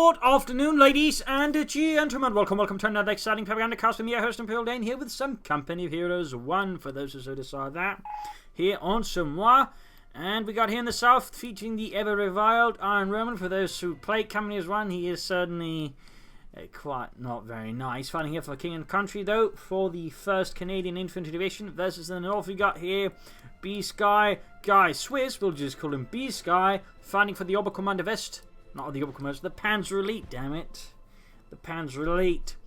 Good afternoon, ladies and gentlemen. Welcome to another exciting Propagandacast with me, your host, Imperial Dane, here with some company of heroes. One, for those who so decide that, here on Samoa. And we got here in the south, featuring the ever-reviled IronRoman. For those who play company as one, he is certainly quite not very nice. Fighting here for King and Country, though, for the 1st Canadian Infantry Division. Versus in the north, we got here Bsky, Guy Swiss, we'll just call him Bsky, fighting for the Oberkommando West. Not the Oberkommando, the Panzer Elite, damn it. The Panzer Elite.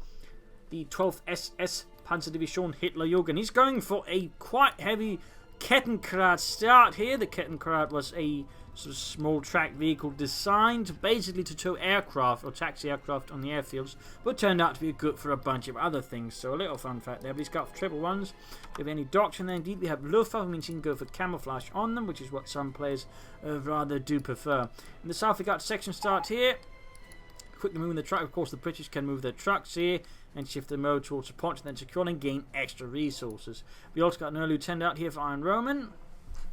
The 12th SS Panzerdivision Hitlerjugend. He's going for a quite heavy Kettenkrad start here. The Kettenkrad was a sort of small track vehicle designed basically to tow aircraft or taxi aircraft on the airfields, but turned out to be good for a bunch of other things. So a little fun fact there. But he's got triple ones. We have any doctrine there. Indeed, we have Luftwaffe, which means you can go for camouflage on them, which is what some players rather do prefer. In the south, we got section start here. Quickly moving the truck. Of course, the British can move their trucks here and shift the mode towards support and then secure and gain extra resources. We also got an early lieutenant out here for IronRoman,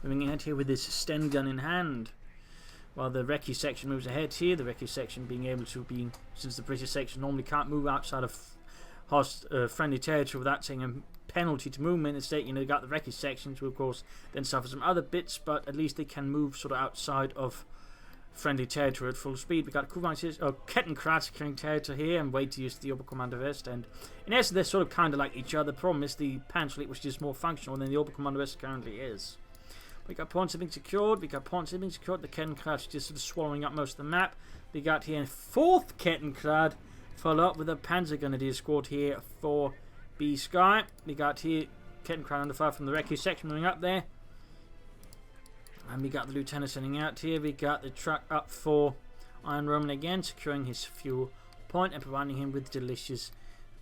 moving ahead here with his Sten gun in hand. While the recce section moves ahead here, the recce section being able to be, since the British section normally can't move outside of friendly territory without taking a penalty to movement. Instead, you got the recce sections, who of course then suffer some other bits, but at least they can move sort of outside of friendly territory at full speed. We got Kettenkrad securing territory here and wait to use the Oberkommando West. And in essence, they're sort of kind of like each other. The problem is the Panzer Elite, which is more functional than the Oberkommando West currently is. We got points being secured. The Kettenkrad just sort of swallowing up most of the map. We got here 4th Kettenkrad, followed up with a Panzer Grenadier squad here for Bsky. We got here Kettenkrad under fire from the recce section moving up there. And we got the lieutenant sending out here. We got the truck up for IronRoman again, securing his fuel point and providing him with delicious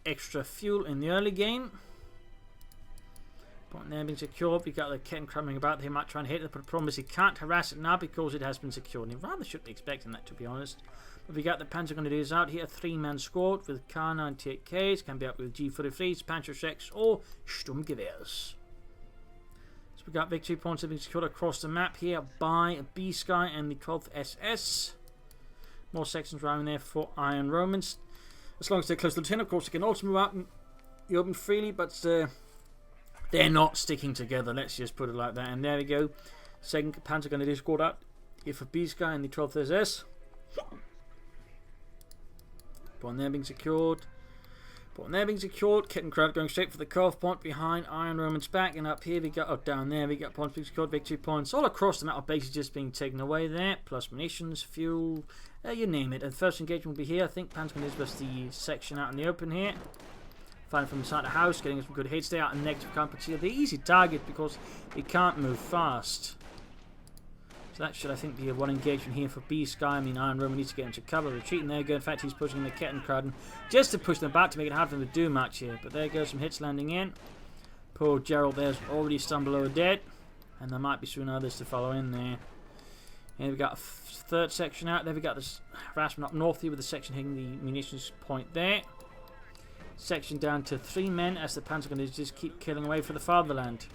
extra fuel in the early game. Point there being secured. We got the Kettenkrad coming about. He might try and hit it, but the problem is he can't harass it now because it has been secured. And he rather should be expecting that, to be honest. But we got the Panzer Grenadiers out here, a 3-man squad with K98Ks, can be up with G43s, Panzerschrecks, or Sturmgewehrs. So we got victory points being secured across the map here by Bsky and the 12th SS. More sections around there for IronRomans. As long as they're close to the 10, of course, they can also move out in the open freely, but they're not sticking together, let's just put it like that. And there we go. 2nd Panzer Grenadier squad out here for Bsky and the 12th SS. Point there being secured. Kettenkrad going straight for the cutoff point behind IronRoman's back. And up here we got, down there we got points being secured, victory points all across the map are basically just being taken away there. Plus munitions, fuel, you name it. And first engagement will be here. I think Panzer Grenadiers was the section out in the open here. Fighting from inside the house, getting some good hits. Stay out in negative combat here. The easy target because he can't move fast. So that should, I think, be a one engagement here for Bsky. I mean, IronRoman needs to get into cover. Retreating there. In fact, he's pushing the Kettenkrad just to push them back to make it hard for them to do much here. But there goes some hits landing in. Poor Gerald there's already stumbled over dead. And there might be soon others to follow in there. And we've got a 3rd section out there. We've got this harassment up north here with the section hitting the munitions point there. Section down to 3 men as the Panzer Grenadiers just keep killing away for the Fatherland.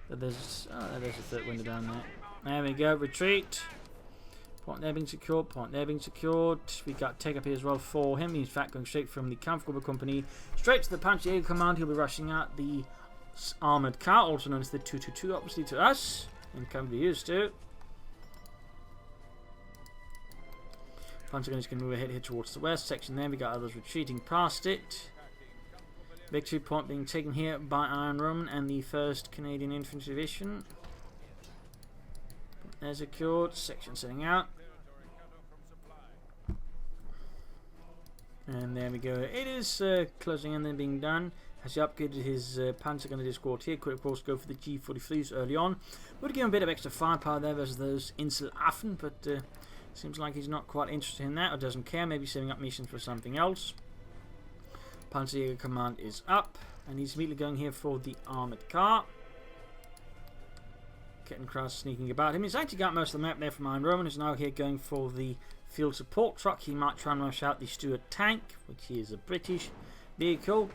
There's a 3rd window down there. There we go, retreat. Point there being secured, We got take up here as well for him. He's in fact going straight from the Kampfgruppe Company straight to the Panzer Command. He'll be rushing out the armoured car, also known as the 222, obviously to us, and can be used to. Panzer Grenadiers can move ahead here towards the west section there. We got others retreating past it. Victory point being taken here by IronRoman and the 1st Canadian Infantry Division. They're secured. Section setting out. And there we go. It is closing in and being done. Has he upgraded his Panzer Grenadier squad here? Could of course go for the G43s early on. Would give him a bit of extra firepower there versus those Inselaffen, but seems like he's not quite interested in that or doesn't care. Maybe saving up missions for something else. Panzer Command is up, and he's immediately going here for the armoured car. Kettenkrad sneaking about him. He's actually got most of the map there from IronRoman. He's now here going for the field support truck. He might try and rush out the Stuart tank, which is a British vehicle.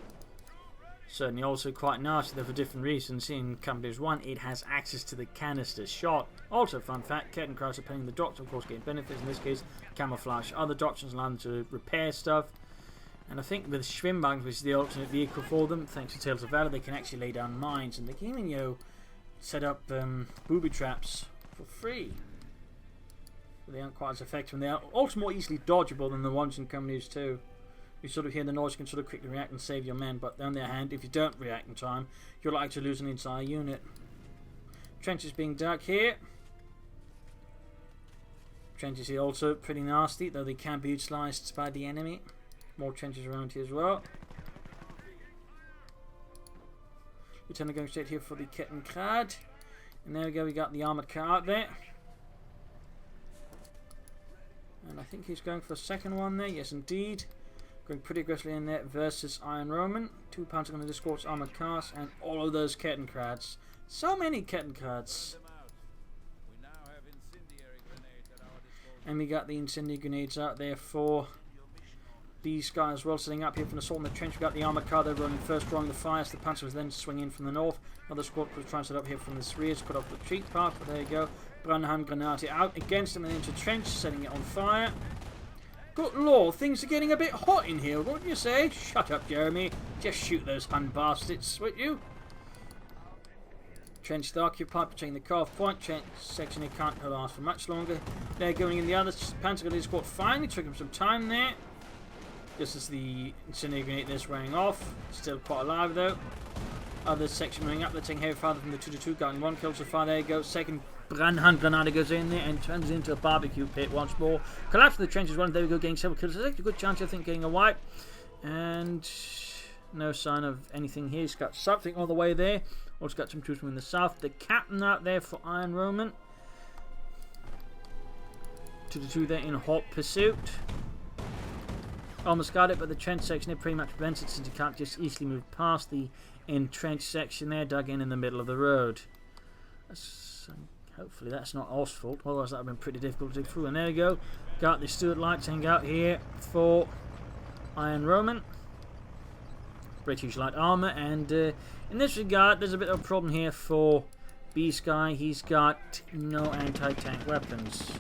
Certainly also quite nasty though for different reasons. In Company 1 it has access to the canister shot. Also fun fact, Kettencraft are paying the doctor, of course, getting benefits, in this case camouflage other doctors, allowing them to repair stuff. And I think with Schwimmwagens, which is the alternate vehicle for them, thanks to Tales of Valor, they can actually lay down mines, and they can even, you know, set up booby traps for free. But they aren't quite as effective, and they are also more easily dodgeable than the ones in Companies 2. You sort of hear the noise, you can sort of quickly react and save your men, but on the other hand, if you don't react in time, you're likely to lose an entire unit. Trenches being dug here. Trenches here also pretty nasty, though they can be utilised by the enemy. More trenches around here as well. Lieutenant going straight here for the Kettenkrad. And there we go, we got the armoured car out there. And I think he's going for a second one there, yes indeed. Going pretty aggressively in there versus IronRoman. 2 pounds are going to discourse armoured cars and all of those Kettenkrads. So many Kettenkrads. And we got the incendiary grenades out there for these guys as well, setting up here from the assault in the trench. We've got the armoured car, they're running first, drawing the fire, so the Panzers then swing in from the north. Another squad was trying to set up here from the rear to cut off the retreat path, but there you go. Brandhand Granate out against them and into the trench, setting it on fire. Good lord, things are getting a bit hot in here, wouldn't you say? Shut up, Jeremy. Just shoot those Hun bastards, would you? Trench is occupied, between the car-off point. Trench section, it can't last for much longer. They're going in the other. Panzer Grenade squad finally took him some time there. Just as the incendiary grenade is wearing off. Still quite alive though. Other section moving up, they're taking heavy fire from the 2-2, getting 1 kill so far. There you go. Second Brandhand Granada goes in there and turns into a barbecue pit once more. Collapse of the trenches one. There we go, getting several kills. There's actually a good chance, I think, getting a wipe. And no sign of anything here. He's got something on the way there. Also got some troops from in the south. The captain out there for IronRoman. 2-2 there in hot pursuit. Almost got it, but the trench section it pretty much prevents it, since you can't just easily move past the entrenched section there, dug in the middle of the road. Hopefully that's not Ost's fault, otherwise that would have been pretty difficult to dig through. And there you go, got the Stuart lights hang out here for IronRoman. British light armour, and in this regard there's a bit of a problem here for Bsky. He's got no anti-tank weapons.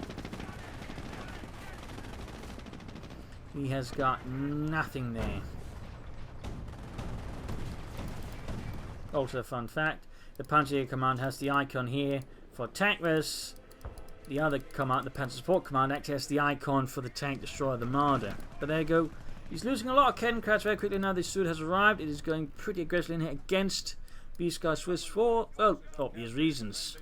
He has got nothing there. Also a fun fact, the Panzer Command has the icon here for tank, whereas the other command, the Panzer Support Command, actually has the icon for the tank destroyer, the Marder. But there you go. He's losing a lot of Kettenkrats very quickly now. This suit has arrived. It is going pretty aggressively in here against Bsky Swiss for, well, obvious reasons.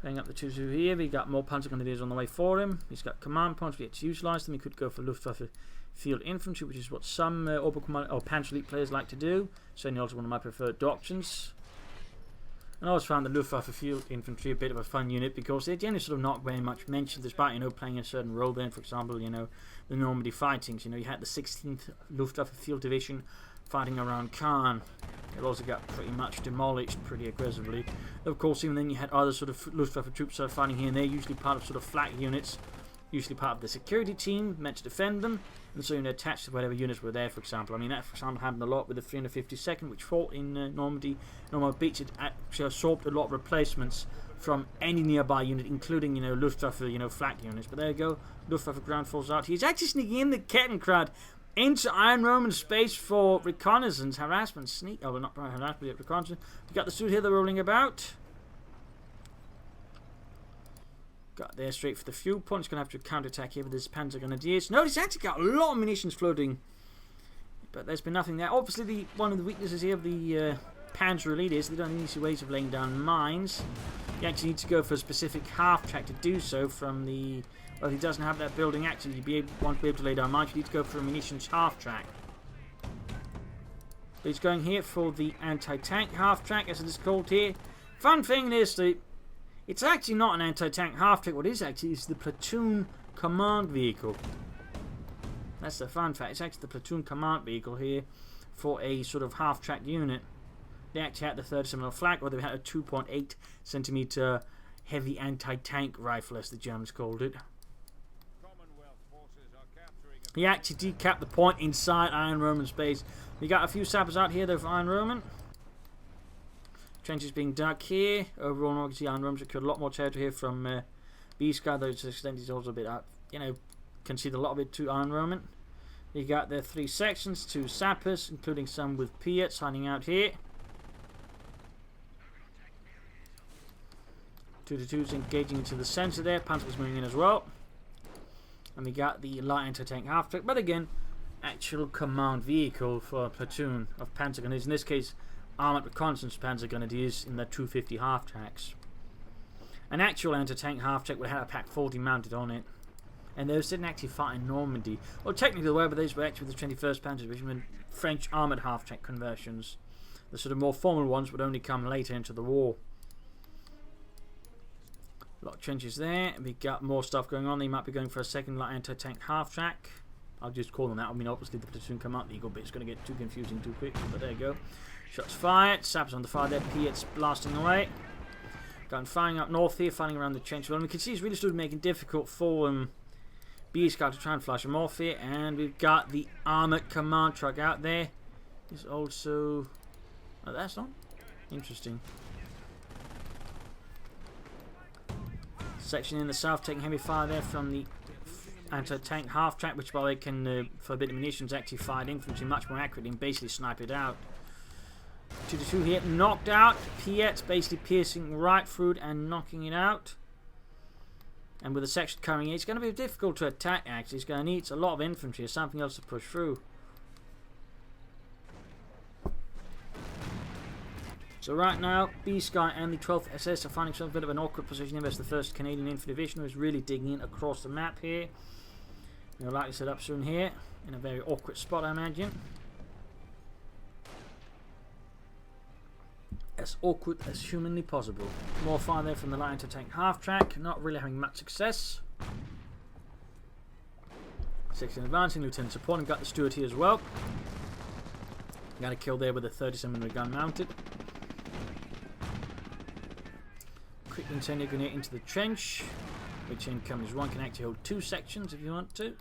Playing up the 2-2 here. We got more Panzer Grenadiers on the way for him. He's got command points. We get to utilise them. He could go for Luftwaffe Field Infantry, which is what some Panzer Elite players like to do. Certainly also one of my preferred options. And I always found the Luftwaffe Field Infantry a bit of a fun unit, because they're generally sort of not very much mentioned, despite, you know, playing a certain role there. For example, you know, the Normandy fightings. You know, you had the 16th Luftwaffe Field Division fighting around Caen. It also got pretty much demolished pretty aggressively. Of course, even then you had other sort of Luftwaffe troops fighting here and there, usually part of sort of flak units, usually part of the security team meant to defend them, and so, you know, attached to whatever units were there, for example. I mean, that, for example, happened a lot with the 352nd, which fought in Normandy. Normandy Beach. It actually absorbed a lot of replacements from any nearby unit, including, you know, Luftwaffe, you know, flak units. But there you go, Luftwaffe ground falls out. He's actually sneaking in the Kettenkrad into IronRoman space for reconnaissance, harassment, sneak. Oh, well, not harassment, but reconnaissance. We got the suit here, they're rolling about. Got there straight for the fuel point. He's going to have to counterattack here with his Panzer Grenadiers. No, he's actually got a lot of munitions floating, but there's been nothing there. Obviously, one of the weaknesses here of the Panzer Elite is they don't have easy ways of laying down mines. You actually need to go for a specific half track to do so from the... Well, if he doesn't have that building actually, won't be able to lay down mines. You need to go for a munitions half track. But he's going here for the anti-tank half track, as it is called here. Fun thing is that it's actually not an anti-tank half track. What it is actually is the platoon command vehicle. That's the fun fact. It's actually the platoon command vehicle here for a sort of half track unit. They actually had the 37mm flak, or they had a 2.8 centimeter heavy anti-tank rifle, as the Germans called it. He actually decapped the point inside IronRoman's base. We got a few sappers out here though for IronRoman. Trenches being dug here. Overall, obviously, IronRoman secured a lot more territory here from Bsky, though to the extent he's also a bit up. You know, conceded a lot of it to IronRoman. You got their 3 sections, 2 sappers, including some with Piats hiding out here. 2-2s engaging into the centre there. Panzer's moving in as well. And we got the light anti-tank half-track, but again, actual command vehicle for a platoon of panzer grenadiers. In this case, armoured reconnaissance panzer grenadiers in the 250 half-tracks. An actual anti-tank half-track would have a Pack 40 mounted on it. And those didn't actually fight in Normandy. Well, technically, were, but these were actually the 21st Panzer Division and French armoured half-track conversions. The sort of more formal ones would only come later into the war. A lot of trenches there. We got more stuff going on. They might be going for a second light anti-tank half-track. I'll just call them that. I mean, obviously, the platoon come up. The Eagle bit's going to get too confusing too quickly, but there you go. Shots fired. Sappers on the fire there. Piats blasting away. Going firing up north here, firing around the trench. Well, we can see it's really started making it difficult for Bsky to try and flush them off here, and we've got the armoured command truck out there. There's also... oh, that's not interesting. Section in the south taking heavy fire there from the anti-tank half-track, which, by the way, can, for a bit of munitions, actually fire infantry much more accurately and basically snipe it out. 2-2 here, knocked out. Piats basically piercing right through it and knocking it out. And with the section coming in, it's going to be difficult to attack, actually. It's going to need a lot of infantry or something else to push through. So right now, Bsky and the 12th SS are finding some bit of an awkward position here as the 1st Canadian Infantry Division, who is really digging in across the map here. They'll likely set up soon here, in a very awkward spot, I imagine. As awkward as humanly possible. More fire there from the light anti-tank half-track, not really having much success. Section advancing, Lieutenant supporting, got the Steward here as well. Got a kill there with a 37mm gun mounted. Quick incendiary grenade into the trench, which income is one, can actually hold 2 sections if you want to.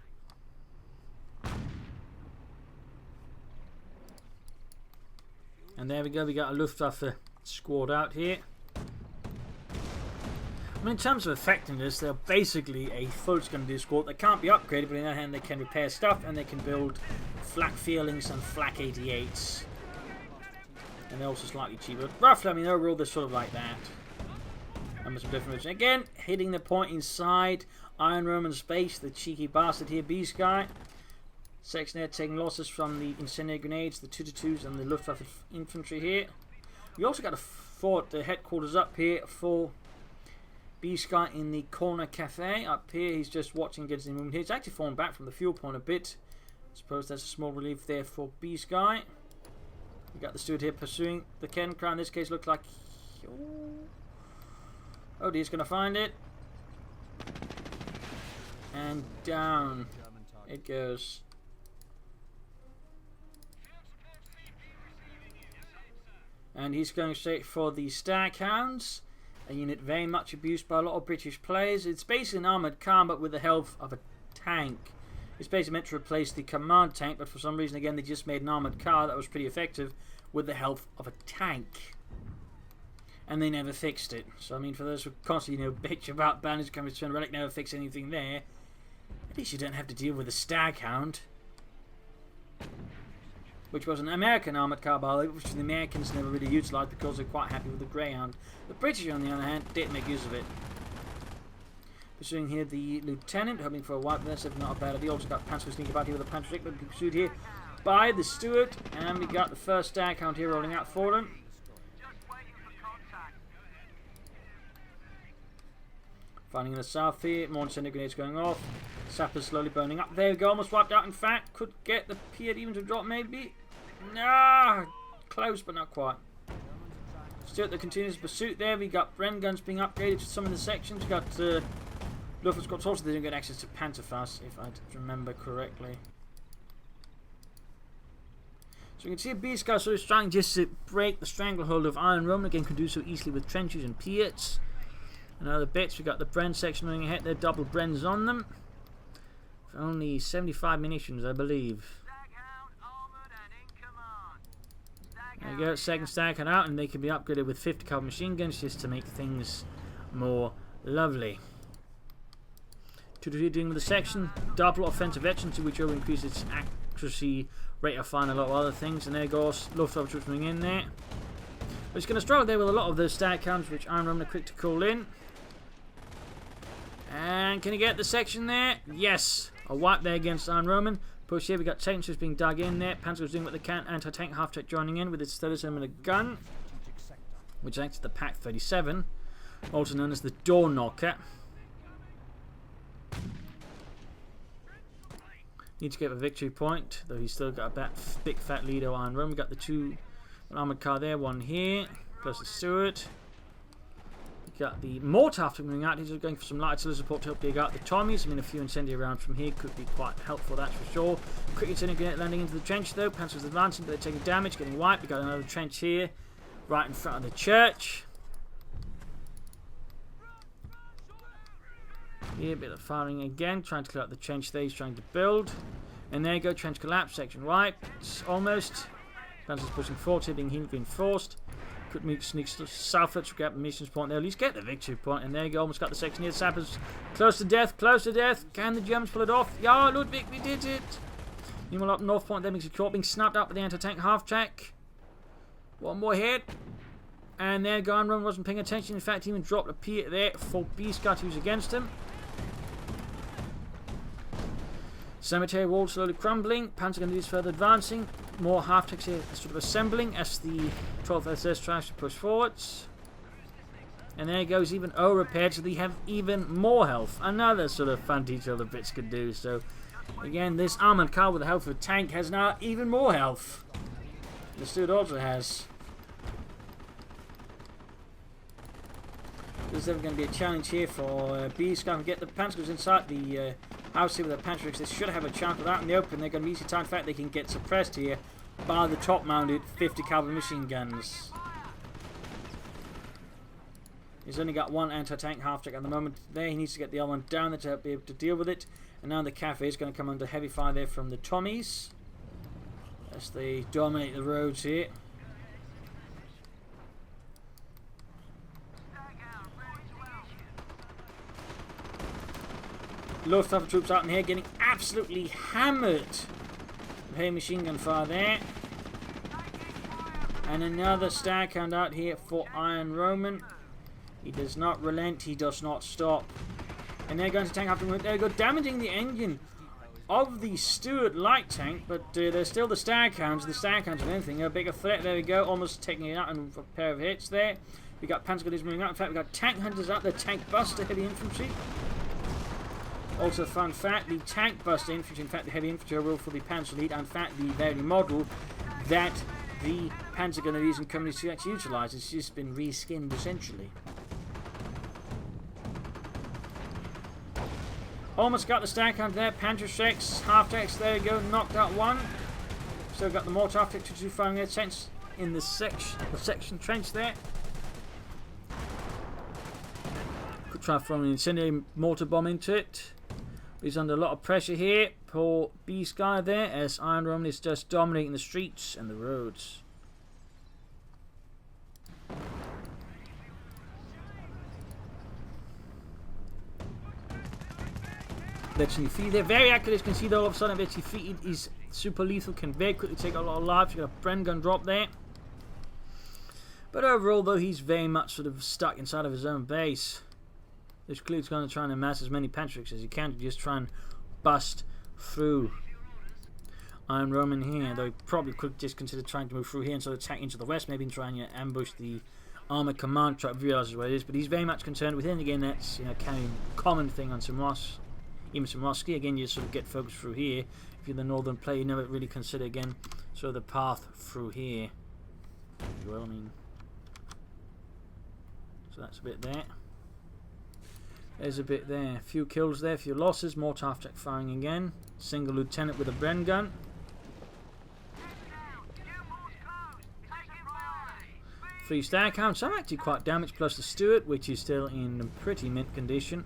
And there we go, we got a Luftwaffe squad out here. I mean, in terms of effectiveness, they're basically a full grenadier squad that can't be upgraded, but on the other hand, they can repair stuff and they can build flak feelings and flak 88s. And they're also slightly cheaper. Roughly, I mean, overall, they're sort of like that. And some different. Again, hitting the point inside IronRoman's base, the cheeky bastard here, Bsky. Section there taking losses from the incendiary grenades, the 2-2s, and the Luftwaffe infantry here. We also got a fort, the headquarters up here for Bsky in the corner cafe. Up here, he's just watching against the movement here. He's actually fallen back from the fuel point a bit. I suppose that's a small relief there for Bsky. We got the Steward here pursuing the Ken Crown. In this case, looks like... oh, he's going to find it. And down it goes. And he's going straight for the Staghounds, a unit very much abused by a lot of British players. It's basically an armoured car, but with the health of a tank. It's basically meant to replace the command tank, but for some reason, again, they just made an armoured car that was pretty effective with the health of a tank. And they never fixed it. So, I mean, for those who constantly, bitch about bandits coming to turn relic, never fix anything there, at least you don't have to deal with the Staghound. Which was an American armoured car, by the way, which the Americans never really utilised because they're quite happy with the Greyhound. The British, on the other hand, did make use of it. Pursuing here the Lieutenant, hoping for a wipe there, so not a bad idea. Also got Panzer sneak about here with a Panzer but pursued here by the Steward, and we got the first Staghound here rolling out for them. Finding in the south here, more incendiary grenades going off. Sappers slowly burning up. There we go, almost wiped out. In fact, could get the Piat even to drop, maybe. Nah, close, but not quite. Still the continuous pursuit there. We got Bren guns being upgraded to some of the sections. We got Luftwaffe squads also. They didn't get access to Panzerfass, if I remember correctly. So you can see Bsky sort of trying just to break the stranglehold of IronRoman. Again, can do so easily with trenches and Piats. And other bits, we got the Bren section running ahead. They're double Brens on them. Only 75 munitions, I believe. There you go, second Staghound out, and they can be upgraded with 50 caliber machine guns just to make things more lovely. 2-2 dealing with the section, double offensive efficiency, which will increase its accuracy rate of fire and a lot of other things. And there goes Luftwaffe troops coming in there. But it's going to struggle there with a lot of those Staghounds, which IronRoman are quick to call in. And can he get the section there? Yes! A wipe there against IronRoman. Push here, we got tanks just being dug in there. Panzer's doing what they can. Anti-tank half-tech joining in with its 37mm gun, which acts as the Pak-37, also known as the Door Knocker. Need to get a victory point, though he's still got a big fat leader on IronRoman. We got the two armored car there, one here, plus the Stewart. Got the mortar after coming out. He's going for some light artillery support to help dig out the Tommies. I mean, a few incendiary rounds from here could be quite helpful, that's for sure. Quick incendiary grenade landing into the trench though. Panzer's advancing, but they're taking damage, getting wiped. We got another trench here, right in front of the church. Here, a bit of firing again, trying to clear out the trench there. He's trying to build, and there you go. Trench collapse, section right. It's almost. Panzer's pushing forward here, being reinforced. Could move sneaks southwards to grab the missions point there. At least get the victory point. And there you go. Almost got the section here. Sappers close to death. Close to death. Can the Germans pull it off? Yeah, Ludwig, we did it. Meanwhile, up north point, there being secure, being snapped up with the anti-tank half-track. One more hit. And there, IronRoman wasn't paying attention. In fact, he even dropped a P there for Bsky to use against him. Cemetery wall slowly crumbling. Panzer going to use further advancing. More half-tracks here sort of assembling as the 12th SS tries to push forwards. And there goes even O repaired, so they have even more health. Another sort of fun detail the Brits could do. So again, this armoured car with the health of a tank has now even more health. The Stewart also has. There's never going to be a challenge here for Bsky to get the Panzers inside the house here with the Panzerix. They should have a chance with that in the open. They're going to be easy time. In fact, they can get suppressed here by the top-mounted 50 caliber machine guns. He's only got one anti-tank half-track at the moment. There, he needs to get the other one down there to be able to deal with it. And now the cafe is going to come under heavy fire there from the Tommies as they dominate the roads here. Luftwaffe troops out in here getting absolutely hammered. Heavy machine gun fire there. And another Staghound out here for IronRoman. He does not relent, he does not stop. And they're going to tank after him. They go damaging the engine of the Stewart light tank, but there's still the Staghounds. The Staghounds, if anything, are a bigger threat. There we go, almost taking it out in a pair of hits there. We got Panzer gunners moving out. In fact, we got tank hunters out there, tank buster, heavy infantry. Also, a fun fact, the tank buster infantry, in fact the heavy infantry are for the Panzer lead, and in fact the very model that the Panzer gunner using companies to actually utilise. It's just been reskinned essentially. Almost got the Staghound there, Panzerschrecks, half-tracks, there you go, knocked out one. Still got the mortar after 2-2 firing their tanks in the section trench there. Could try throwing an incendiary mortar bomb into it. He's under a lot of pressure here. Poor Bsky there, as IronRoman is just dominating the streets and the roads. Let's defeat there. Very accurate, as you can see though, all of a sudden Let's defeat is super lethal, can very quickly take a lot of lives. You got a Bren gun drop there. But overall though, he's very much sort of stuck inside of his own base. This Kluge's going to try and amass as many Panzerix as he can to just try and bust through IronRoman here. Though he probably could just consider trying to move through here and sort of attack into the west, maybe trying to ambush the armoured command truck, realises what it is. But he's very much concerned with him. Again, that's kind of a common thing on Samros. Even Samroski, again, you sort of get focused through here. If you're the northern player, you never really consider again sort of the path through here. Well, I mean, so that's a bit there. There's a bit there. A few kills there, a few losses. More half-track firing again. Single lieutenant with a Bren gun. Three Staghounds. Some actually quite damaged, plus the Stewart, which is still in pretty mint condition.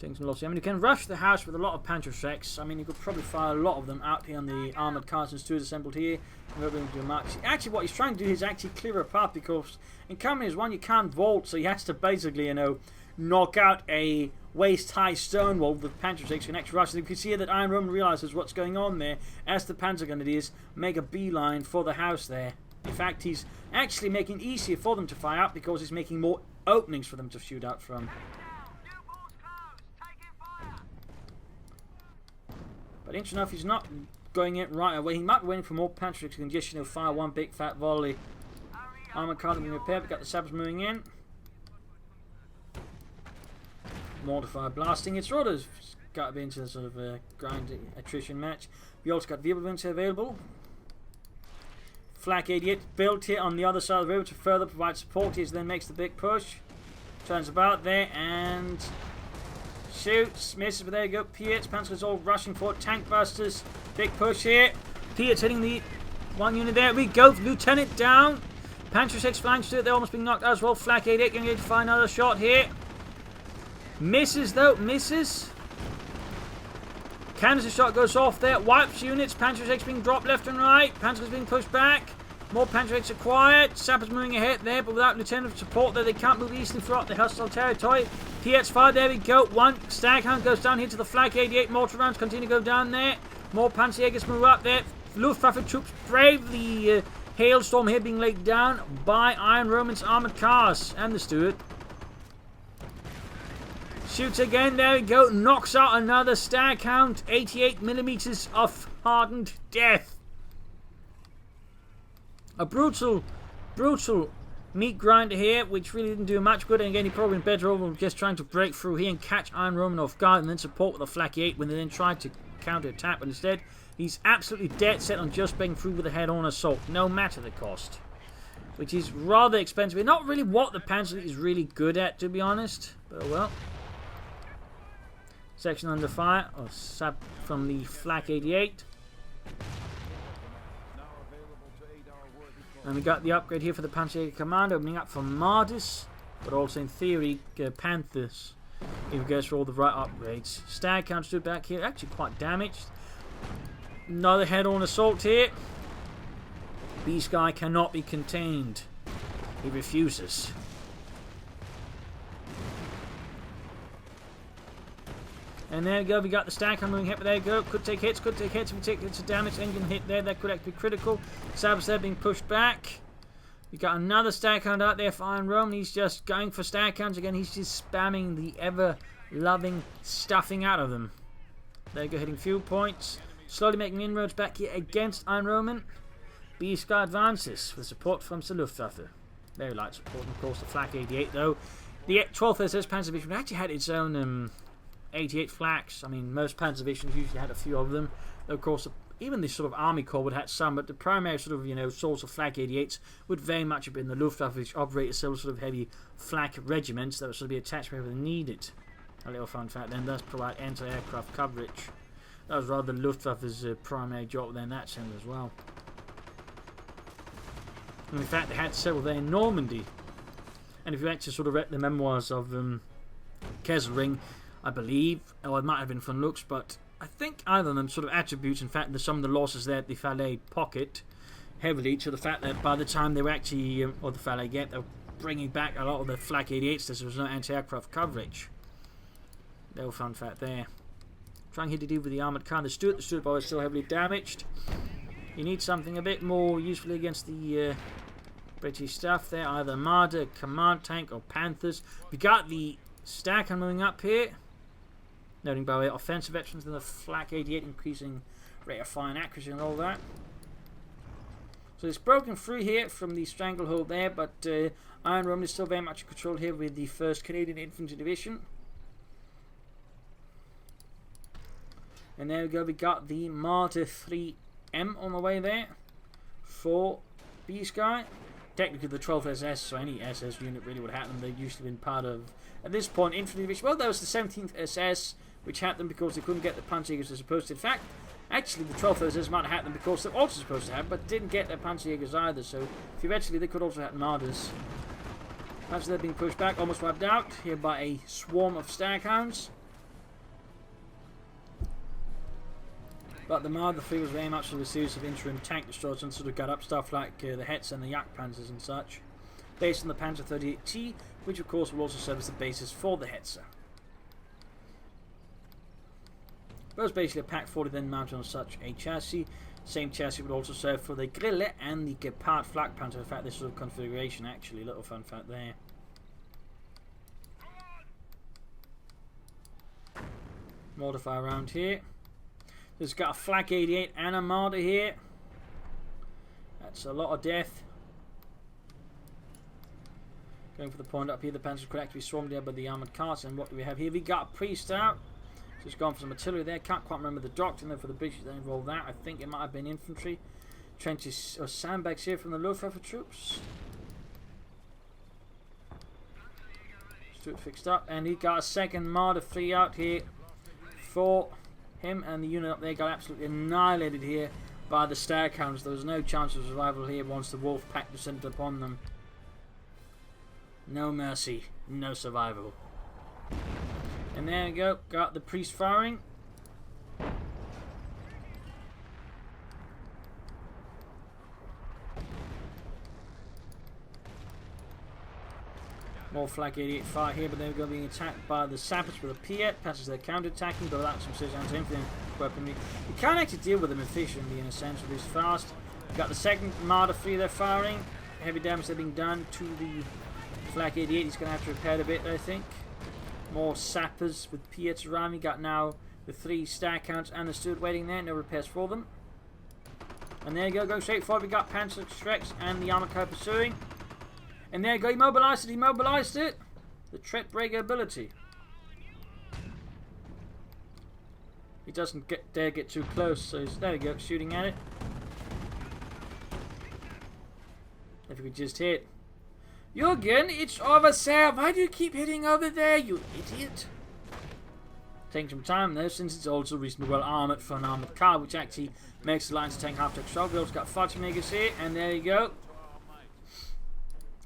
Taking some losses. I mean, you can rush the house with a lot of Panzerschrecks. I mean, you could probably fire a lot of them out here on the armoured cars and stewards assembled here. We're going to do much. Actually, what he's trying to do is actually clear a path, because in Company 1 you can't vault, so he has to basically, you know, knock out a waist-high stone wall with Panzerschrecks can actually rush. And you can see here that IronRoman realises what's going on there as the Panzergrenadiers make a beeline for the house there. In fact, he's actually making it easier for them to fire out because he's making more openings for them to shoot out from. But interesting enough, he's not going in right away. He might be waiting for more Panzerschrecks who can just, you know, fire one big fat volley. Armour car being repaired. We've got the sappers moving in. Mortar fire blasting. It's sort of got to be into a sort of a grind attrition match. We also got vehicle winter available. Flak 88 built here on the other side of the road to further provide support. He then makes the big push. Turns about there and shoots, misses, but there you go. Piet's Panzer's all rushing for it. Tank busters, big push here. Piet's hitting the one unit there. We go, Lieutenant down. Panzerschrecks flanks to it. They're almost being knocked out as well. Flak 88 going to find another shot here. Misses though, misses. Canister shot goes off there. Wipes units. Panzerschrecks being dropped left and right. Panzer's being pushed back. More Panzerschrecks acquired. Sappers moving ahead there, but without lieutenant support there, they can't move easily throughout the hostile territory. Piet's fired, there we go. One Staghound goes down here to the Flak 88. Mortar rounds continue to go down there. More Panzerjägers move up there. Luftwaffe troops brave the hailstorm here being laid down by IronRoman's armoured cars and the steward. Shoots again, there we go. Knocks out another Staghound. 88mm of hardened death. A brutal meat grinder here, which really didn't do much good. And again, he probably been better over just trying to break through here and catch IronRoman off guard and then support with a Flak 8 when they then tried to counter-attack. But instead, he's absolutely dead set on just breaking through with a head-on assault, no matter the cost. Which is rather expensive. Not really what the Panzer is really good at, to be honest. But well. Section under fire, or sap from the Flak 88. And we got the upgrade here for the Panzerjäger Command, opening up for Mardis, but also in theory Panthers, if it goes for all the right upgrades. Staghound stood back here, actually quite damaged. Another head-on assault here. Bsky cannot be contained. He refuses. And there we go, we got the Staghound moving hit, but there you go. Could take hits, if we take hits of damage. Engine hit there, that could actually be critical. Sappers there being pushed back. We got another Staghound out there for IronRoman. He's just going for Staghounds again. He's just spamming the ever-loving stuffing out of them. There you go, hitting fuel points. Slowly making inroads back here against IronRoman. Bsky advances with support from the Luftwaffe. Very light support, and of course the Flak 88 though. The 12th SS Panzer Division actually had its own 88 flaks. I mean, most Panzer Divisions usually had a few of them. Though, of course, even the sort of Army Corps would have some, but the primary sort of, you know, source of Flak 88s would very much have been the Luftwaffe, which operated several sort of heavy flak regiments that would sort of be attached wherever needed. A little fun fact then, thus provide anti-aircraft coverage. That was rather the Luftwaffe's primary job in that sense as well. And in fact, they had several there in Normandy. And if you actually sort of read the memoirs of Kesselring, I believe, or it might have been von Lux, but I think either of them sort of attributes, in fact, some of the losses there at the Falais pocket heavily to the fact that by the time they were actually, or the Falais gate, they were bringing back a lot of the Flak 88s, there was no anti-aircraft coverage. Little fun fact there. Trying here to deal with the armoured car. The Stuart boy is still heavily damaged. You need something a bit more useful against the British stuff there, either Marder, Command Tank, or Panthers. We got the Staghound moving up here. Noting by the way, offensive veterans and the Flak 88 increasing rate of fire and accuracy and all that. So it's broken through here from the stranglehold there, but IronRoman is still very much controlled here with the 1st Canadian Infantry Division. And there we go, we got the Martyr 3M on the way there for Bsky. Technically the 12th SS, so any SS unit really would have them. They've usually been part of, at this point, Infantry Division. Well, there was the 17th SS, which had them because they couldn't get the Panzerjägers as supposed to. In fact, actually the 12th SS might have had them because they're also supposed to have, but didn't get their Panzerjägers either, so theoretically they could also have Marders. As they're being pushed back, almost wiped out, here by a swarm of Staghounds. But the Marder 3 was very much a series of interim tank destroyers and sort of got up stuff like the Hetzer and the Yak Panzers and such, based on the Panzer 38T, which of course will also serve as the basis for the Hetzer. But it was basically a Pack 40 then mounted on such a chassis. Same chassis would also serve for the Grille and the Gepard Flak Panzer. In fact, this sort of configuration actually, little fun fact there. Mortar fire around here. There's got a Flak 88 and a Marder here. That's a lot of death. Going for the point up here, the Panzers could actually be swarmed there by the armoured cars. And what do we have here? We got a Priest out. Just gone for some artillery there. Can't quite remember the doctrine though for the British that involved that. I think it might have been infantry. Trenches or sandbags here from the Luftwaffe troops. Stuart fixed up, and he got a second Marder 3 out here for him, and the unit up there got absolutely annihilated here by the Staghounds. There was no chance of survival here once the Wolf Pack descended upon them. No mercy, no survival. And there we go, got the Priest firing. More Flak 88 fire here, but they're going to be attacked by the Sappers with a Piet. Passes their counterattacking, but without some serious anti-infantry weaponry. You can't actually deal with them efficiently in a sense with this fast. Got the second Marder 3 they're firing. Heavy damage they're being done to the Flak 88. He's going to have to repair it a bit, I think. More Sappers with Piets around. We got now the 3 Staghounds and the Steward waiting there. No repairs for them. And there you go, go straight forward. We got Panzer Strex and the Armored Car pursuing. And there you go, he mobilised it. The Tret Breaker ability. He doesn't dare get too close, so there we go, shooting at it. If we could just hit. Jürgen, it's over there. Why do you keep hitting over there, you idiot? Taking some time though, since it's also reasonably well armoured for an armoured car, which actually makes the lines tank half to control. We also got Fudgemakers here, and there you go.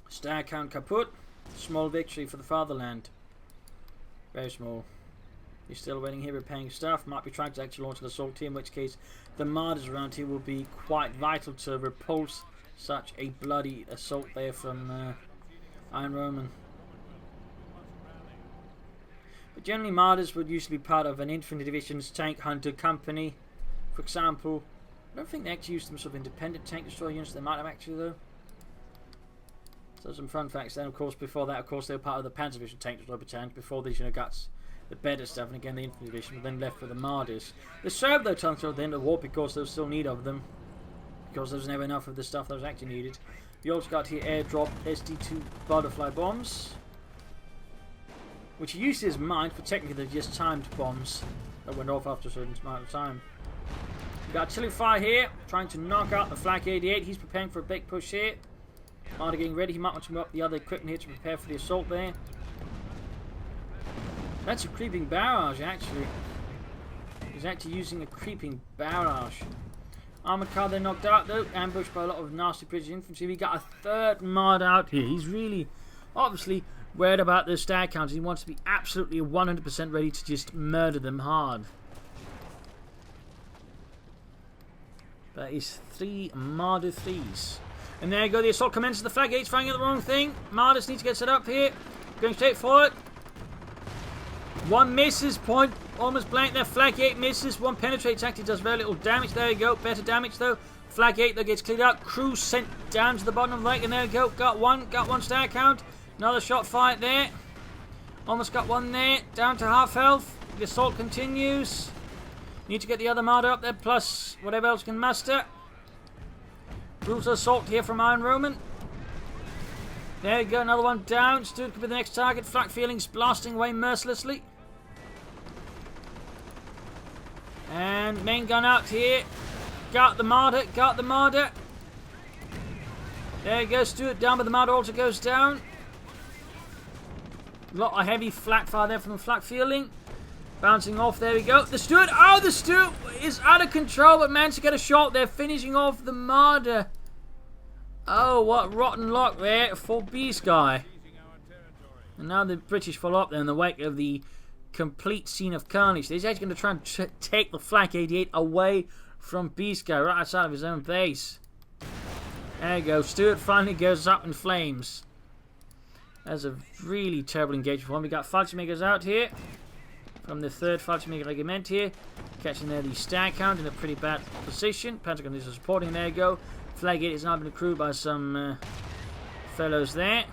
Staghound kaput. Small victory for the Fatherland. Very small. He's still waiting here repairing stuff. Might be trying to actually launch an assault here, in which case the Marders around here will be quite vital to repulse such a bloody assault there from IronRoman. But generally Marders would usually be part of an infantry division's tank hunter company. For example, I don't think they actually use some sort of independent tank destroyer units. They might have actually though. So some fun facts then. Of course, before that, of course, they were part of the Panzer Division tank destroyer battalion. Before these, got the better stuff, and again the infantry division, but then left for the Marders. They served their time until the end of the war because there was still need of them. Because there was never enough of the stuff that was actually needed. We also got here airdrop SD2 butterfly bombs, which you use as mines, but technically they're just timed bombs that went off after a certain amount of time. We got artillery fire here, trying to knock out the Flak 88. He's preparing for a big push here. Marder getting ready. He might want to move up the other equipment here to prepare for the assault there. That's a creeping barrage, actually. He's actually using a creeping barrage. Armoured car they're knocked out though, ambushed by a lot of nasty British infantry. We got a third Marder out here. He's really, obviously, worried about those Staghounds. He wants to be absolutely 100% ready to just murder them hard. That is 3 Marder 3s. And there you go, the assault commences. The Flak 8's firing at the wrong thing. Marders need to get set up here. Going straight for it. One misses, point almost blank there. Flak 8 misses. One penetrates, actually does very little damage. There you go, better damage though. Flak 8 though gets cleared out. Crew sent down to the bottom of the lake, and there you go. Got one Staghound. Another shot fired there. Almost got one there. Down to half health. The assault continues. Need to get the other Marder up there, plus whatever else can muster. Brutal assault here from IronRoman. There you go, another one down. Stewart could be the next target. Flak feelings blasting away mercilessly. And main gun out here. Got the Marder, got the Marder. There you go, Stewart down, but the Marder also goes down. A lot of heavy flak fire there from the flak feeling. Bouncing off, there we go. The Stewart, oh, the Stewart is out of control, but managed to get a shot there, finishing off the Marder. Oh, what rotten luck there for Bsky. And now the British follow up there in the wake of the complete scene of carnage. He's actually going to try and take the Flak 88 away from Bsky right outside of his own base. There you go. Stuart finally goes up in flames. That's a really terrible engagement for him. We got Fallschirmjägers out here from the 3rd Fallschirmjäger Regiment here. Catching there the Staghound in a pretty bad position. Pentagon is supporting. There you go. Flag 8 is now been crewed by some fellows there.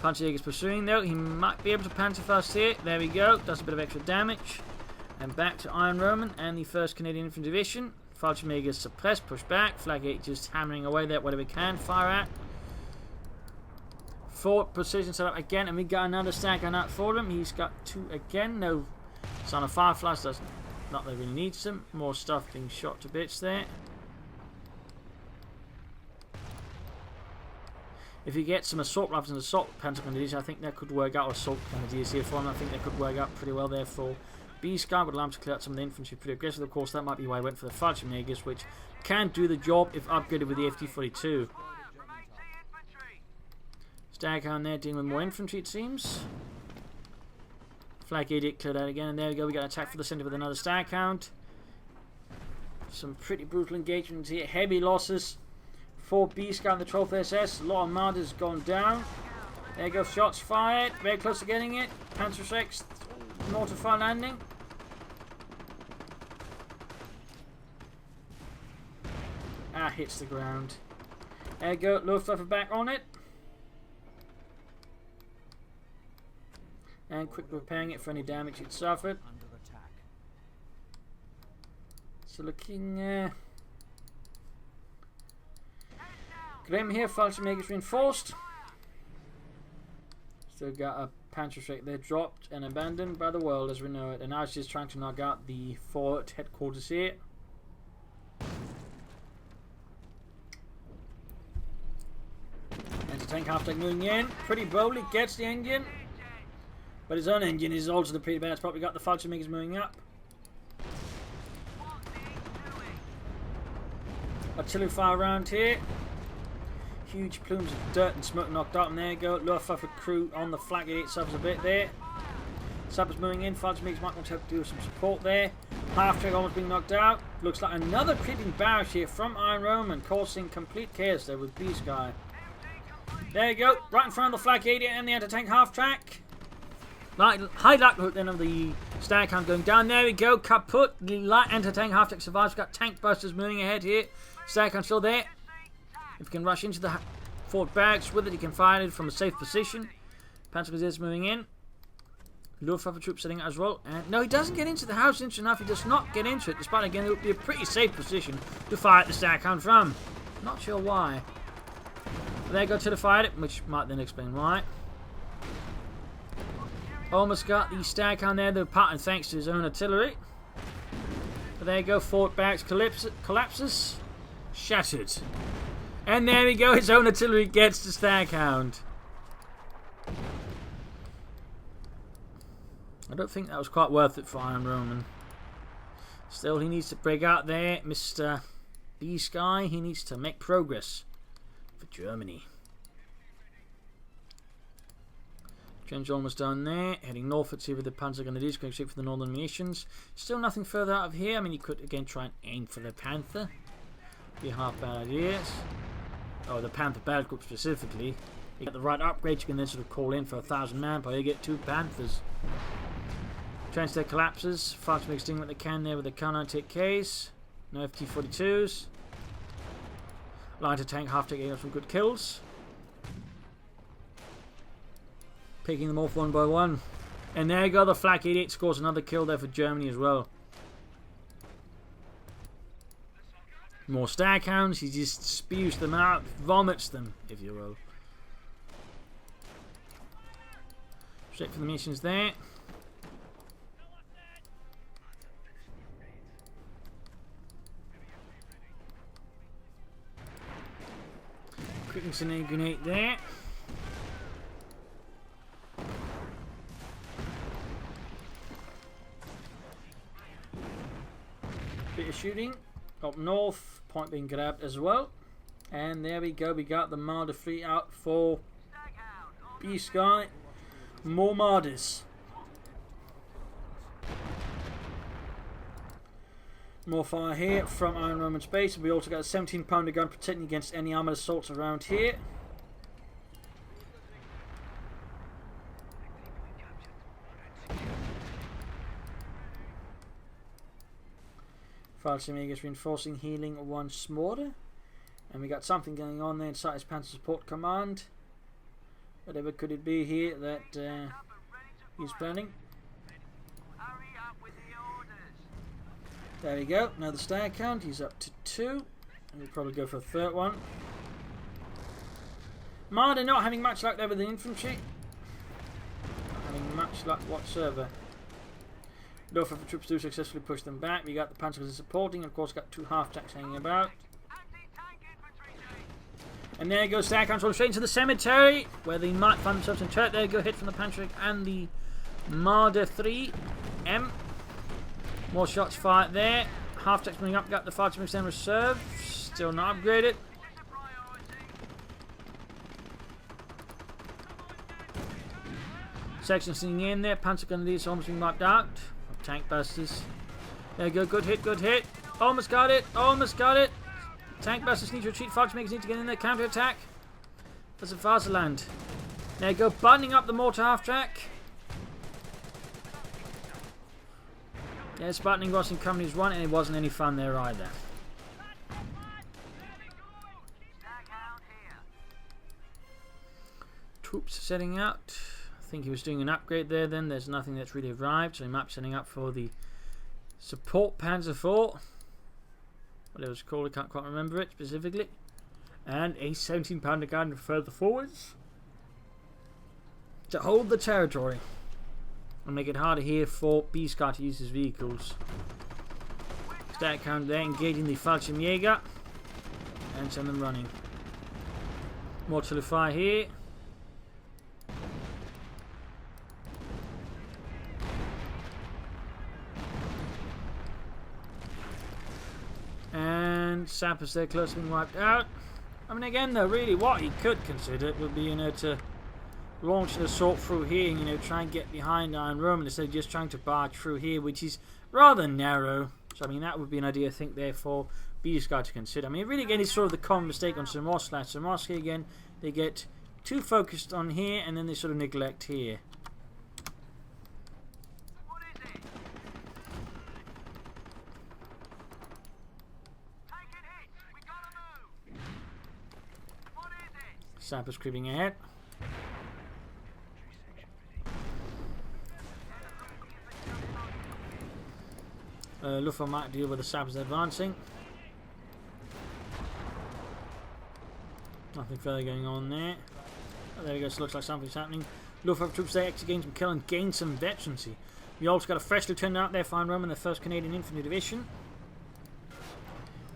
Panzerjäger's pursuing though. He might be able to Panzerfaust here. There we go. Does a bit of extra damage. And back to IronRoman and the 1st Canadian Infantry Division. Fallschirmjägers suppressed, push back. Flag 8 just hammering away there, whatever we can fire at. Forward position set up again, and we got another Staghound out for him. He's got 2 again. No Son of Fireflies, doesn't. Not that he really needs them. More stuff being shot to bits there. If you get some assault rifles and assault panzer grenadiers, I think that could work out. Or assault grenadiers here for him. I think that could work out pretty well there for Bsky. Would allow him to clear out some of the infantry pretty aggressive. Of course, that might be why I went for the Fallschirmjägers, which can do the job if upgraded with the FT-42. Staghound there dealing with more infantry, it seems. Flag 88 cleared out again, and there we go. We got an attack for the centre with another Staghound. Some pretty brutal engagements here. Heavy losses for Bsky and the 12th SS. A lot of murders gone down. There you go. Shots fired. Very close to getting it. Panzer 6 mortar fire landing. Hits the ground. There you go. Luftwaffe back on it. And quickly repairing it for any damage it suffered. So looking grim here. Fallschirmjägers reinforced. Still got a Panzerschreck there dropped and abandoned by the world as we know it. And now it's just trying to knock out the fort headquarters here. Anti-tank half-tank moving in. Pretty boldly gets the engine. But his own engine is also the pretty bad spot. We got the Fallschirmjägers moving up. Artillery fire around here. Huge plumes of dirt and smoke knocked out. And there you go. Luftwaffe crew on the Flak 88 subbers a bit there. Sappers moving in. Fallschirmjägers might want to do some support there. Half-track almost being knocked out. Looks like another creeping barrage here from IronRoman, causing complete chaos there with Bsky. There you go. Right in front of the Flak 88 and the anti-tank half-track. High likelihood then of the Staghound going down. There we go. Kaput. The light anti-tank half-track survives. We've got tank busters moving ahead here. Staghound still there. If you can rush into the fort barracks with it, you can fire it from a safe position. Panzergrenadiers moving in. Luftwaffe troops sitting out as well. And no, he doesn't get into the house interesting enough. He does not get into it, despite again it would be a pretty safe position to fire at the Staghound from. Not sure why. But there you go to the fire, which might then explain why. Almost got the Staghound there, the pattern thanks to his own artillery. But there you go, fort barracks collapses. Shattered. And there we go, his own artillery gets the Staghound. I don't think that was quite worth it for IronRoman. Still, he needs to break out there, Mr. Bsky. He needs to make progress for Germany. Trench almost done there. Heading northwards here with the Panzer Grenadiers, going straight for the northern munitions. Still nothing further out of here. I mean, you could again try and aim for the Panther. Be half bad ideas. Oh, the Panther Battle Group specifically. You get the right upgrade, you can then sort of call in for 1,000 manpower. You get 2 Panthers. Trench there collapses. Fallschirmjägers doing what they can there with the counterattack case. No FT-42s. Lighter tank half-tank getting some good kills. Picking them off one by one. And there you go, the Flak 88 scores another kill there for Germany as well. More Staghounds, he just spews them out, vomits them, if you will. Straight for the missions there. Quick incendiary grenade there. Bit of shooting up north, point being grabbed as well. And there we go, we got the Marder fleet out for Bsky. More Mardis. More fire here from IronRoman's base. We also got a 17-pounder gun protecting against any armoured assaults around here. Fatherland is reinforcing, healing once more. And we got something going on there inside his Panzer Support Command. Whatever could it be here that he's planning. There we go. Another Staghound. He's up to 2. And we'll probably go for a third one. Marder not having much luck there with the infantry. Not having much luck whatsoever. Luftwaffe troops do successfully push them back. We got the Panzers supporting. Of course, got 2 half-tracks hanging about. And there goes Staghound straight into the cemetery, where they might find themselves in turret. There you go, hit from the Panzer and the Marder 3M. More shots fired there. Half-tracks coming up. Got the fire to extend reserve. Still not upgraded. Section sitting in there. Panzer gun leads almost being wiped out. Tank busters. There you go. Good hit. Good hit. Almost got it. Almost got it. Tank busters need to retreat. Fightmakers need to get in there. Counterattack. That's a Fatherland. There you go. Buttoning up the mortar half-track. Yes, buttoning wasn't companies 1, and it wasn't any fun there either. Troops setting out. I think he was doing an upgrade there then. There's nothing that's really arrived, so he might be setting up for the support Panzer IV. Whatever it's called, I can't quite remember it specifically. And a 17-pounder gun further forwards to hold the territory and make it harder here for Bsky to use his vehicles. Staghound there engaging the Fallschirmjäger and send them running. More artillery fire here. And sappers there close to being wiped out. I mean, again though, really what he could consider would be, you know, to launch an assault through here and, you know, try and get behind IronRoman instead of just trying to barge through here, which is rather narrow. So I mean, that would be an idea I think there for Bsky to consider. I mean, really again, it's sort of the common mistake on Samorski again. They get too focused on here and then they sort of neglect here. Sappers creeping ahead. Luftwaffe might deal with the sappers advancing. Nothing further going on there. Oh, there we go, so looks like something's happening. Luftwaffe troops there actually gain some kill and gain some veterancy. We also got a fresh lieutenant out there, IronRoman, the 1st Canadian Infantry Division.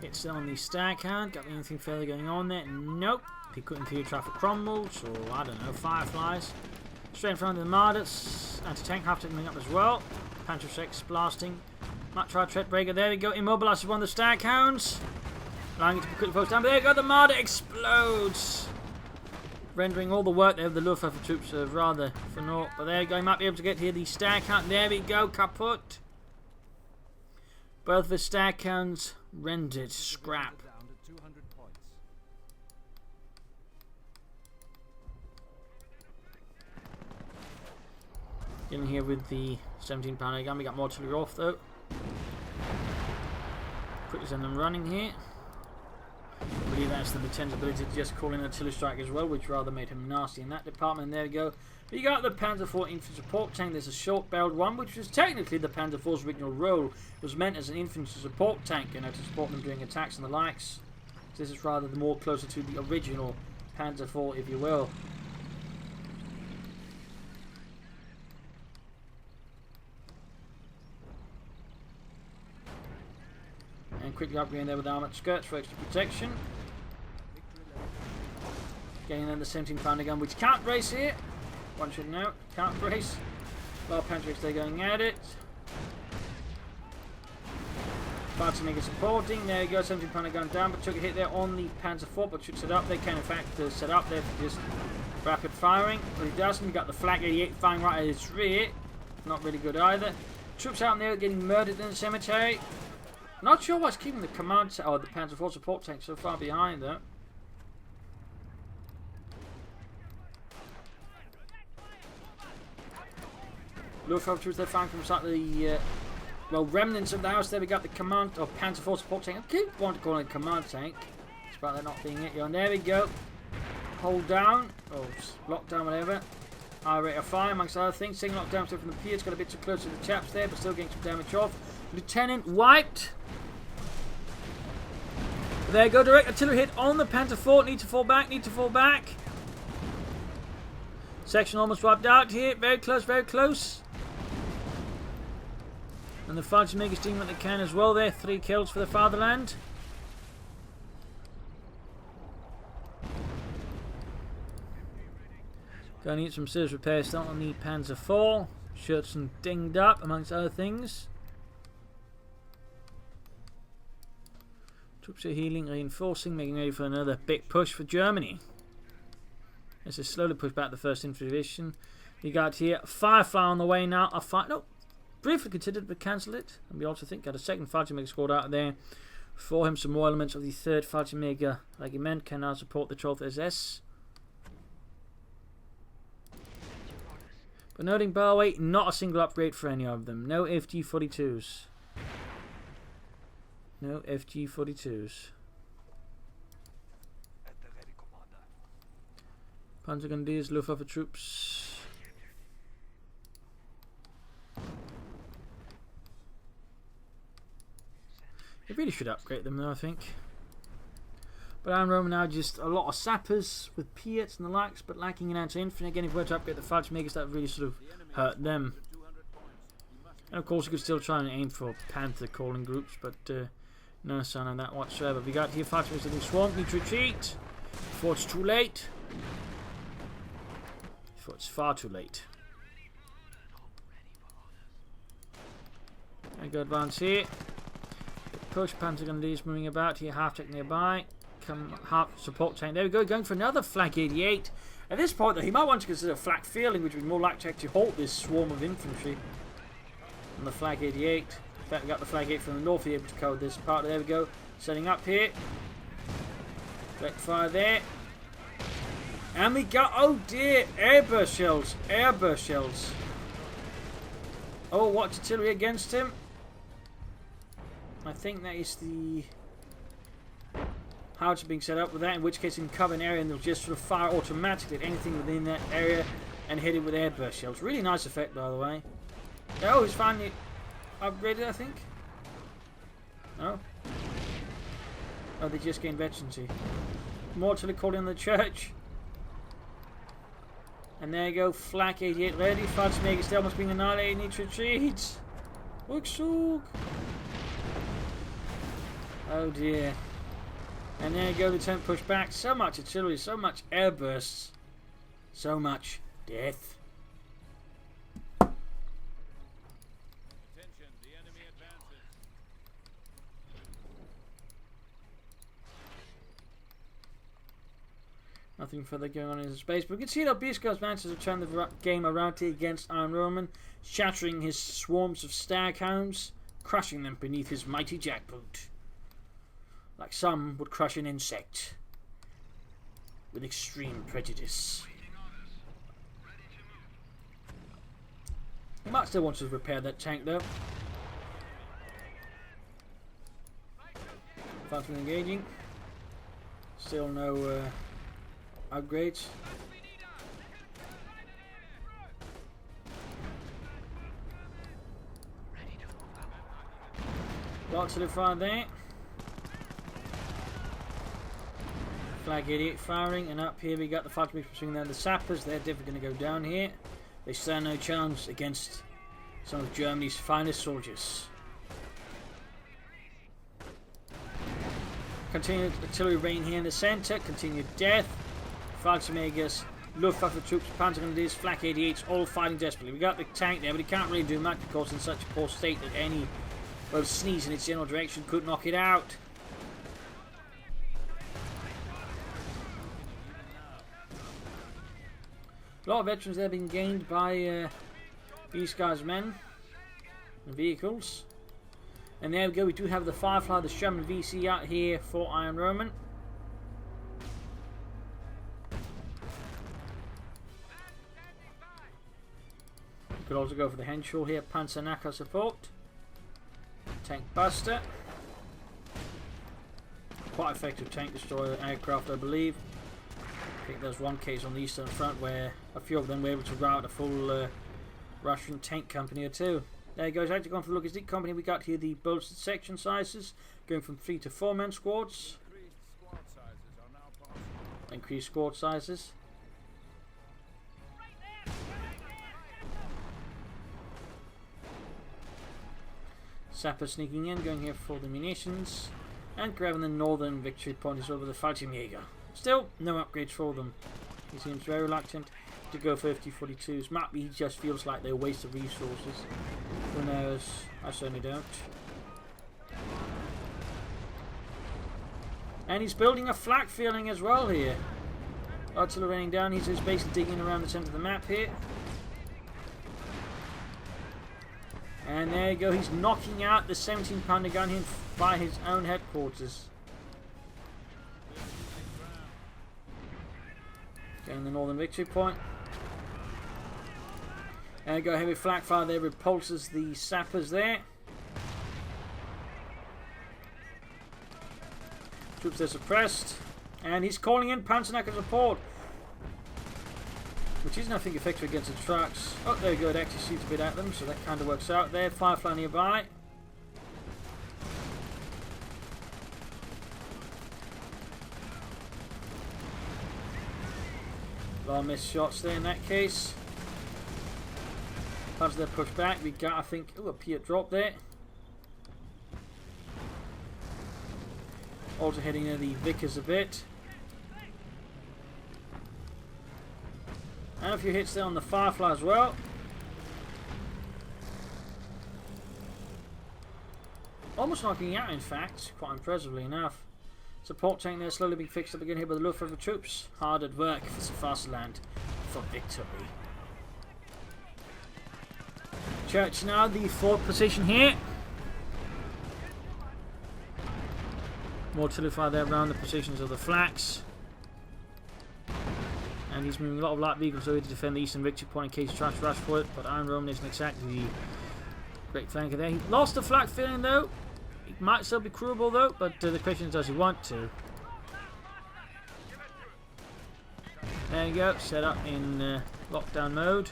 It's on the Staghound. Got anything further going on there? Nope. He couldn't clear traffic crumbles, or I don't know, fireflies. Straight in front of the Marders. Anti-tank half-tank coming up as well. Panzer 6 blasting. Might try tread breaker. There we go. Immobilizes one of the Staghounds. Allowing it to be quickly posted down. But there you go. The Marder explodes. Rendering all the work there of the Luftwaffe troops rather for naught. But there you go. He might be able to get here. The Staghound. There we go. Kaput. Both of the Staghounds rendered scrap. In here with the 17-pounder gun. We got more artillery off though. Quickly send them running here. I believe that's the lieutenant's ability to just call in an artillery strike as well, which rather made him nasty in that department. There we go. We got the Panzer IV infantry support tank. There's a short-barreled one, which was technically the Panzer IV's original role. It was meant as an infantry support tank, you know, to support them during attacks and the likes. So this is rather the more closer to the original Panzer IV, if you will. And quickly upgrading there with armoured skirts for extra protection. Getting then the 17-pounder gun, which can't brace here. One should know, can't brace. Well, Panzer they're going at it. Fatherland supporting. There you go, 17-pounder gun down, but took a hit there on the Panzer IV, but should set up. They can in fact set up there for just Rapid firing. But he doesn't. We got the Flak 88 firing right at his rear. Not really good either. Troops out there getting murdered in the cemetery. Not sure what's keeping the command or the Panzer IV support tank so far behind though. Luftwaffe troops they're firing from inside the well, remnants of the house. There we got the command or Panzer IV support tank. I keep wanting to call it a command tank. Despite that not being it. And there we go. Hold down. Or lockdown, whatever. High rate of fire amongst other things. Seeing lockdown stuff from the piers. Got a bit too close to the chaps there, but still getting some damage off. Lieutenant wiped. There you go. Direct artillery hit on the Panzer IV. Need to fall back. Need to fall back. Section almost wiped out here. Very close. Very close. And the Fallschirmjägers doing what they can as well there. 3 kills for the Fatherland. Going to need some serious repairs. Starting on the Panzer IV. Shirts and dinged up amongst other things. Troops are healing, reinforcing, making ready for another big push for Germany. As they slowly push back the 1st Infantry Division. We got here Firefly on the way now. A fight. No. Briefly considered but cancelled it. And we also think got a 2nd Fallschirmjäger squad out there. For him, some more elements of the 3rd Fallschirmjäger Regiment can now support the 12th SS. But noting Barway, not a single upgrade for any of them. No FG-42s. No FG-42s. Panzergrenadiers, Luftwaffe troops. They really should upgrade them though, I think. But IronRoman now just a lot of sappers with Piets and the likes, but lacking in anti-infantry. Again, if we were to upgrade the Fallschirmjägers, that really sort of hurt them. And of course, you could still try and aim for Panther calling groups, but no sign of that whatsoever. We got here Fallschirmjägers getting swamped, need to retreat before it's too late. Before it's far too late. I go advance here. Push, Panzergrenadiers moving about here, half-tech nearby. Come, half support tank. There we go, going for another Flak 88. At this point, though, he might want to consider flak fielding, which would be more likely to actually halt this swarm of infantry. And the Flak 88. In fact, we got the Flak 8 from the north here able to cover this part. There we go, setting up here. Direct fire there. And we got, oh dear, airburst shells. Airburst shells. Oh, what's artillery against him? I think that is the howitzer being set up with that, in which case in cover an area and they'll just sort of fire automatically at anything within that area and hit it with airburst shells. Really nice effect, by the way. Oh, he's finally upgraded, I think. No? Oh, they just gained veterancy. More artillery calling on the church. And there you go, Flak 88 ready. Fallschirmjäger still almost being annihilated. Need to retreat. Rückzug. Oh dear. And there you go, the tent push back. So much artillery, so much airbursts. So much death. Attention, the enemy advances. Nothing further going on in space. But we can see that Bsky's managed to turn the game around here against IronRoman, shattering his swarms of Staghounds, crushing them beneath his mighty jackboot. Like some would crush an insect with extreme prejudice. He might still want to repair that tank though. Fast engaging. Still no upgrades. Lots of the fire there. Flak 88 firing, and up here we got the Fallschirmjägers pursuing them. The sappers, they're definitely going to go down here. They stand no chance against some of Germany's finest soldiers. Continued artillery rain here in the centre, continued death. Fallschirmjägers, Luftwaffe troops, Panzergrenadiers, Flak 88s, all fighting desperately. We got the tank there, but he can't really do much because in such a poor state that any sneeze in its general direction could knock it out. A lot of veterans there being gained by Bsky's men and vehicles. And there we go, we do have the Firefly, the Sherman VC out here for IronRoman. We could also go for the Henshaw here, Panzernacke support. Tank Buster. Quite effective tank destroyer aircraft, I believe. I think there's one case on the Eastern Front where a few of them were able to rout a full Russian tank company or two. There you go, it's actually gone for the logistic company. We got here the bolstered section sizes, going from 3 to 4 man squads. Increased squad sizes. Sapper sneaking in, going here for the munitions. And grabbing the northern victory points over the Fallschirmjäger. Still, no upgrades for them. He seems very reluctant to go for 50-42s. Maybe he just feels like they're a waste of resources. Who knows? I certainly don't. And he's building a flak feeling as well here. Artillery raining down. He's just basically digging around the centre of the map here. And there you go. He's knocking out the 17-pounder gun here by his own headquarters. Getting the northern victory point. And go heavy flak fire there, repulses the sappers there. Troops are suppressed. And he's calling in Panzernacke support. Which is nothing effective against the trucks. Oh, there you go, it actually shoots a bit at them, so that kind of works out there. Firefly nearby. A lot of missed shots there in that case. As they push back, we got, I think, a Piat drop there. Also heading near the Vickers a bit. And a few hits there on the Firefly as well. Almost knocking out, in fact, quite impressively enough. Support tank there slowly being fixed up again here by the Luftwaffe troops. Hard at work for Fatherland for victory. Church now, the 4th position here. More artillery fire there around the positions of the flaks. And he's moving a lot of light vehicles over to defend the eastern victory point in case trash rush for it. But IronRoman isn't exactly the great flanker there. He lost the flak feeling though. It might still be crewable though, but the question is, does he want to? There you go, set up in lockdown mode.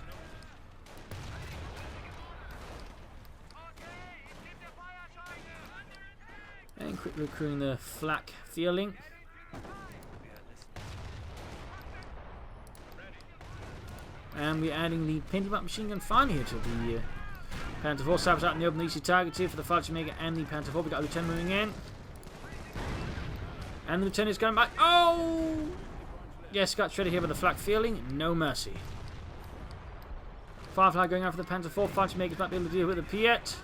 And quickly crewing the flak feeling. And we're adding the Pentabutt machine gun finally here to the Panther 4. Sappers out in the open, easy targets here for the Fallschirmjäger and the Panther 4. We got a Lieutenant moving in. And the Lieutenant is going back. Oh! Yes, got shredded here by the flak feeling. No mercy. Firefly going after the Panther 4. Fallschirmjägers might be able to deal with the Piat.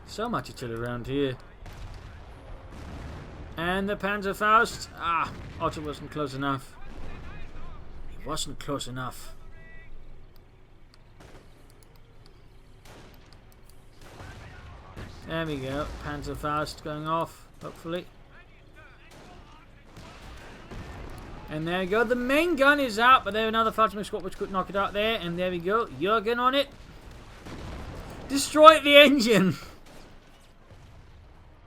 So much artillery around here. And the Panzerfaust. Ah, Otto wasn't close enough. He wasn't close enough. There we go. Panzerfaust going off, hopefully. And there we go. The main gun is out, but there's another Fallschirmjäger squad which could knock it out there. And there we go. Jürgen on it. Destroy the engine!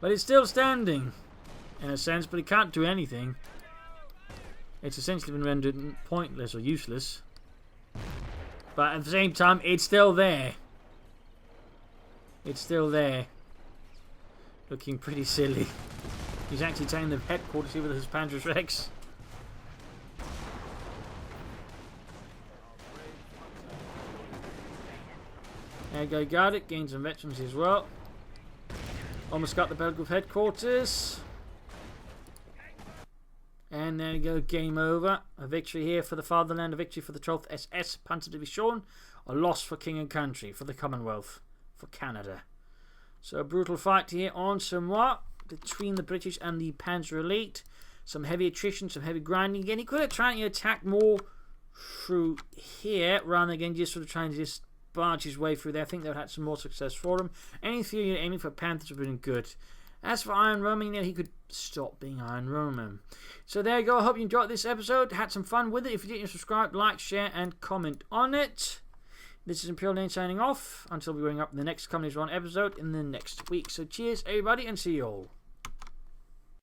But it's still standing, in a sense, but it can't do anything. It's essentially been rendered pointless or useless. But at the same time, it's still there. It's still there. Looking pretty silly. He's actually taking the headquarters here with his Panzer Rex. There you go, got it. Gained some veterans as well. Almost got the Belgrove headquarters. And there you go, game over. A victory here for the Fatherland, a victory for the 12th SS Panzerdivision, a loss for King and Country, for the Commonwealth, for Canada. So a brutal fight here on Samoa between the British and the Panzer Elite. some heavy attrition, some heavy grinding. Again, he could have tried to attack more through here rather than again just sort of trying to just barge his way through there. I think they would have had some more success for him. Any theory you're aiming for Panthers would have been good. As for IronRoman, he could stop being IronRoman. So there you go. I hope you enjoyed this episode. Had some fun with it. If you didn't, subscribe, like, share, and comment on it. This is Imperial Dane signing off until we bring up the next Companies Run episode in the next week. So cheers, everybody, and see you all.